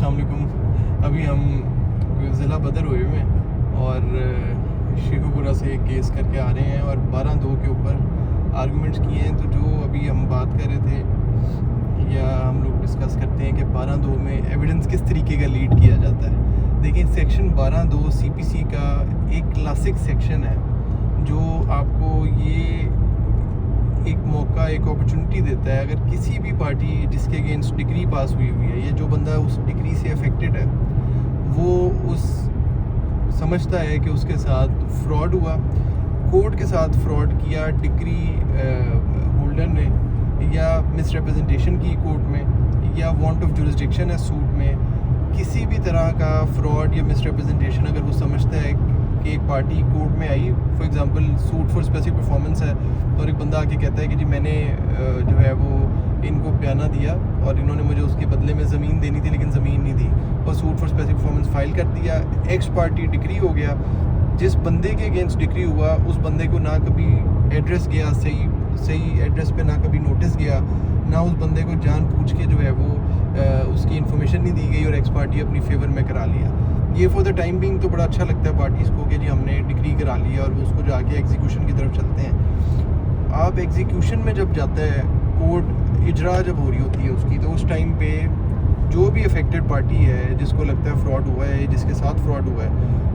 अस्सलाम वालेकुम। अभी हम ज़िला बदर हुए हुए हैं और शेखुपुरा से एक केस करके आ रहे हैं और 12/2 के ऊपर आर्गूमेंट्स किए हैं। तो जो अभी हम बात कर रहे थे या हम लोग डिस्कस करते हैं कि 12/2 में एविडेंस किस तरीके का लीड किया जाता है। देखिए, सेक्शन 12/2 CPC का एक क्लासिक सेक्शन है जो आपको ये एक मौका, एक अपॉर्चुनिटी देता है। अगर किसी भी पार्टी जिसके अगेंस्ट डिग्री पास हुई है या जो बंदा उस डिग्री से अफेक्टेड है वो उस समझता है कि उसके साथ फ्रॉड हुआ, कोर्ट के साथ फ्रॉड किया डिग्री होल्डर ने, या मिसरिप्रेजेंटेशन की कोर्ट में, या वांट ऑफ जुरिस्डिक्शन है सूट में, किसी भी तरह का फ्रॉड या मिसरिप्रेजेंटेशन अगर वो समझता है कि एक पार्टी कोर्ट में आई, for example suit for specific performance है और एक बंदा आके कहता है कि जी मैंने जो है वो इनको बयाना दिया और इन्होंने मुझे उसके बदले में ज़मीन देनी थी लेकिन ज़मीन नहीं दी, और suit for specific performance file कर दिया, एक्स पार्टी डिग्री हो गया। जिस बंदे के अगेंस्ट डिग्री हुआ उस बंदे को ना कभी एड्रेस गया, सही एड्रेस पे ना कभी नोटिस गया, ना उस बंदे को जान पूछ के जो है वो उसकी इन्फॉर्मेशन नहीं दी गई और एक्स पार्टी अपनी फेवर में करा लिया। ये फॉर द टाइम बिंग तो बड़ा अच्छा लगता है पार्टीज़ को कि जी हमने डिग्री करा लिया और उसको जाके एग्जीक्यूशन की तरफ चलते हैं। आप एग्जीक्यूशन में जब जाते हैं, कोर्ट इजरा जब हो रही होती है उसकी, तो उस टाइम पे जो भी अफेक्टेड पार्टी है जिसको लगता है फ्रॉड हुआ है, जिसके साथ फ्रॉड हुआ है,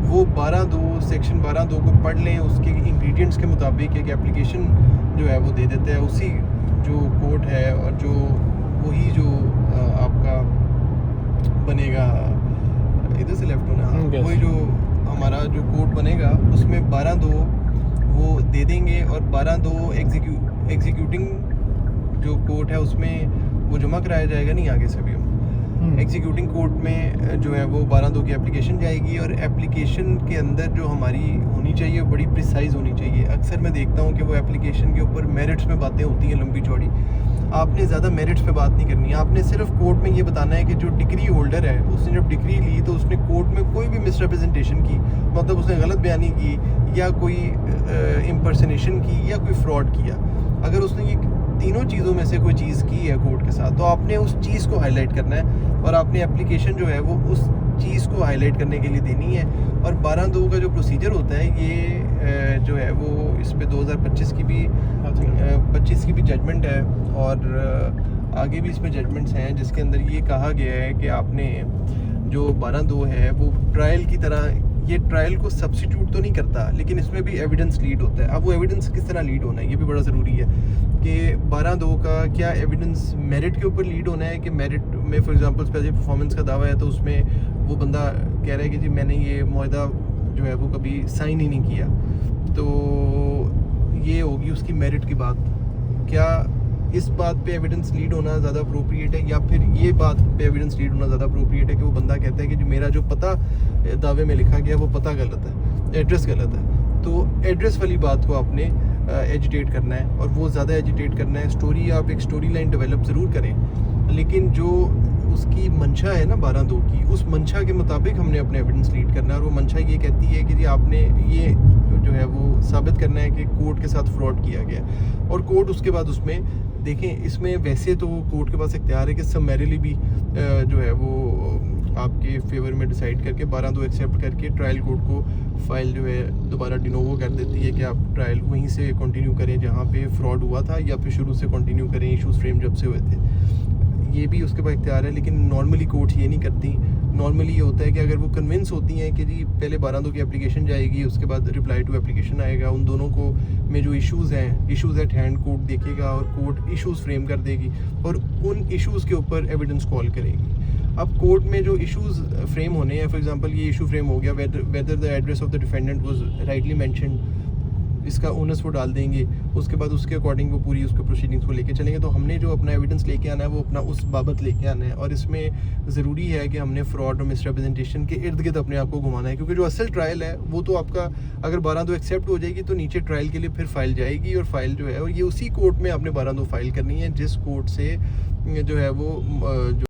वो 12/2 सेक्शन 12/2 को पढ़ लें, उसके इंग्रेडिएंट्स के मुताबिक एक एप्लीकेशन जो है वो दे देते हैं उसी जो कोर्ट है, और जो वही जो आपका बनेगा, इधर से लेफ्ट होना, वही जो हमारा जो कोर्ट बनेगा उसमें 12/2 वो दे देंगे और 12/2 एग्जीक्यूटिंग जो कोर्ट है उसमें वो जमा कराया जाएगा। नहीं, आगे से भी एग्जीक्यूटिंग कोर्ट में जो है वो 12/2 की एप्लीकेशन जाएगी और एप्लीकेशन के अंदर जो हमारी होनी चाहिए बड़ी प्रिसाइज होनी चाहिए। अक्सर मैं देखता हूँ कि वो एप्लीकेशन के ऊपर मेरिट्स में बातें होती हैं लंबी चौड़ी। आपने ज़्यादा मेरिट्स पे बात नहीं करनी है, आपने सिर्फ कोर्ट में ये बताना है कि जो डिग्री होल्डर है उसने जब डिग्री ली तो उसने कोर्ट में कोई भी मिसरिप्रेजेंटेशन की, मतलब उसने गलत बयानी की या कोई इम्पर्सनेशन की या कोई फ्रॉड किया। अगर उसने ये तीनों चीज़ों में से कोई चीज़ की है कोर्ट के साथ तो आपने उस चीज़ को हाईलाइट करना है और आपने एप्लीकेशन जो है वो उस चीज़ को हाईलाइट करने के लिए देनी है। और 12/2 का जो प्रोसीजर होता है ये जो है वो इस पे 2025 की भी 25 की भी जजमेंट है और आगे भी इसमें जजमेंट्स हैं जिसके अंदर ये कहा गया है कि आपने जो 12/2 है वो ट्रायल की तरह, ये ट्रायल को सब्सिट्यूट तो नहीं करता लेकिन इसमें भी एविडेंस लीड होता है। अब वो एविडेंस किस तरह लीड होना है ये भी बड़ा ज़रूरी है कि 12/2 का क्या एविडेंस मेरिट के ऊपर लीड होना है कि मेरिट में फॉर एग्जांपल स्पेसिफिक परफॉर्मेंस का दावा है तो उसमें वो बंदा कह रहा है कि जी मैंने ये मुआहदा जो है वो कभी साइन ही नहीं किया, तो ये होगी उसकी मेरिट की बात। क्या इस बात पे एविडेंस लीड होना ज़्यादा अप्रोप्रिएट है या फिर ये बात पे एविडेंस लीड होना ज़्यादा अप्रोप्रिएट है कि वो बंदा कहता है कि जो मेरा जो पता दावे में लिखा गया वो पता गलत है, एड्रेस गलत है। तो एड्रेस वाली बात को आपने एजिटेट करना है और वो ज़्यादा एजिटेट करना है। स्टोरी, आप एक स्टोरी लाइन डेवलप ज़रूर करें लेकिन जो उसकी मंशा है ना 12/2 की, उस मंशा के मुताबिक हमने अपने एविडेंस लीड करना है। और वो मंशा ये कहती है कि जी आपने ये जो है वो साबित करना है कि कोर्ट के साथ फ्रॉड किया गया, और कोर्ट उसके बाद उसमें देखें, इसमें वैसे तो कोर्ट के पास इख्तियार है कि समैरिली भी जो है वो आपके फेवर में डिसाइड करके 12/2 एक्सेप्ट करके ट्रायल कोर्ट को फाइल जो है दोबारा डिनोवो कर देती है कि आप ट्रायल वहीं से कंटिन्यू करें जहाँ पे फ्रॉड हुआ था या फिर शुरू से कंटिन्यू करें इशूज़ फ्रेम जब से हुए थे। ये भी उसके पास इख्तियार है लेकिन नॉर्मली कोर्ट ये नहीं करती। नॉर्मली ये होता है कि अगर वो कन्विंस होती हैं कि जी पहले 12/2 की एप्लीकेशन जाएगी उसके बाद रिप्लाई टू एप्लीकेशन आएगा, उन दोनों को में जो इश्यूज़ हैं, इश्यूज़ एट हैंड कोर्ट देखेगा और कोर्ट इश्यूज़ फ्रेम कर देगी और उन इश्यूज़ के ऊपर एविडेंस कॉल करेगी। अब कोर्ट में जो इश्यूज़ फ्रेम होने हैं, फॉर एग्जांपल ये इशू फ्रेम हो गया whether the address of the defendant was rightly mentioned, इसका ओनस वो डाल देंगे, उसके बाद उसके अकॉर्डिंग वो पूरी उसके प्रोसीडिंग्स को लेके चलेंगे। तो हमने जो अपना एविडेंस लेके आना है वो अपना उस बाबत लेके आना है और इसमें ज़रूरी है कि हमने फ्रॉड और मिसरिप्रेजेंटेशन के इर्द गिर्द अपने आप को घुमाना है, क्योंकि जो असल ट्रायल है वो तो आपका अगर 12/2 एक्सेप्ट हो जाएगी तो नीचे ट्रायल के लिए फिर फाइल जाएगी और फाइल जो है और ये उसी कोर्ट में आपने 12/2 फाइल करनी है जिस कोर्ट से जो है वो जो